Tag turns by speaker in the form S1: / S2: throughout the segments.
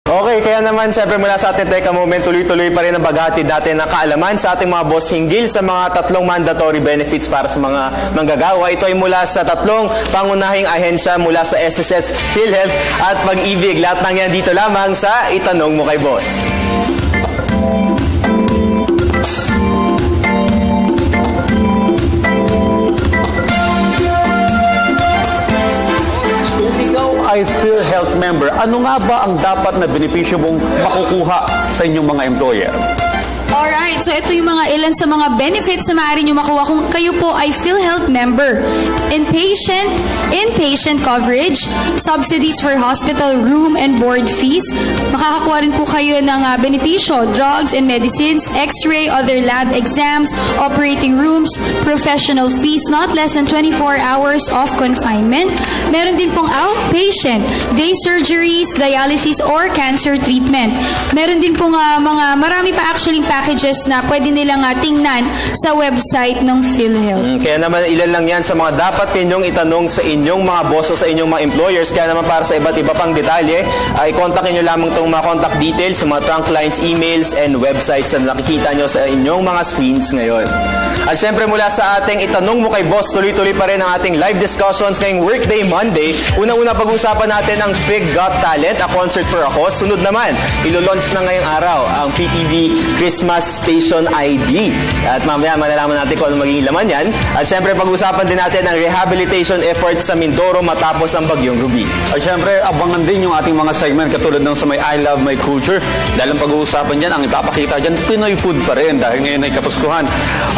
S1: Okay, kaya naman syempre mula sa ating Teka Moment, tuloy-tuloy pa rin ang paghahati natin ng kaalaman sa ating mga boss hinggil sa mga tatlong mandatory benefits para sa mga manggagawa. Ito ay mula sa tatlong pangunahing ahensya mula sa SSS, PhilHealth at Pag-ibig. Lahat ng yan dito lamang sa Itanong Mo Kay Boss.
S2: Ay PhilHealth member, ano nga ba ang dapat na benepisyo mong makukuha sa inyong mga employer?
S3: Alright, so ito yung mga ilan sa mga benefits na maaari nyo makuha kung kayo po ay PhilHealth member. Inpatient coverage, subsidies for hospital room and board fees. Makakakuha rin po kayo ng benepisyo, drugs and medicines, x-ray, other lab exams, operating rooms, professional fees, not less than 24 hours of confinement. Meron din pong outpatient, day surgeries, dialysis, or cancer treatment. Meron din pong marami pa actually packages na pwede nilang tingnan sa website ng PhilHealth.
S1: Kaya naman ilan lang yan sa mga dapat ninyong itanong sa inyong mga boss o sa inyong mga employers. Kaya naman para sa iba't iba pang detalye, ay kontakin nyo lamang itong mga contact details, mga trunk lines, emails, and websites na nakikita nyo sa inyong mga screens ngayon. At syempre mula sa ating Itanong Mo Kay Boss, tuloy-tuloy pa rin ang ating live discussions ngayong Workday Monday. Una-una pag-uusapan natin ang Fig Got Talent, a concert for a cause. Sunod naman, ilo-launch na ngayong araw ang PTV Christmas Station ID. At mamaya malalaman natin kung ano magiging laman yan. At syempre pag-usapan din natin ang rehabilitation efforts sa Mindoro matapos ang Bagyong Ruby.
S2: At syempre, abangan din yung ating mga segment katulad ng sa may I Love My Culture. Dahil ang pag-uusapan dyan, ang ipapakita dyan, Pinoy food pa rin dahil ngayon ay Kapaskuhan.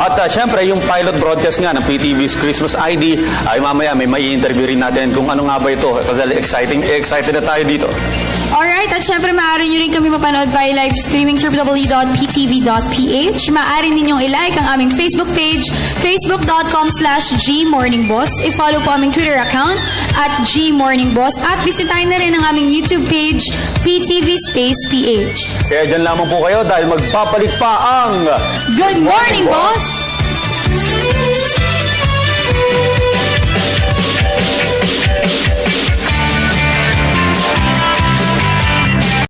S2: At syempre, yung pilot broadcast nga ng PTV's Christmas ID, ay mamaya may interview rin natin kung ano nga ba ito. Kasi excited na tayo dito.
S3: Alright, at syempre maaari nyo rin kami mapanood via live streaming through www.ptv.ph. Maaari ninyong i-like ang aming Facebook page, facebook.com/gmorningboss. I-follow po aming Twitter account at gmorningboss. At bisitahin na rin ang aming YouTube page, PTV Space PH.
S2: Kaya dyan lamang po kayo dahil magpapalit pa ang
S3: Good morning, boss!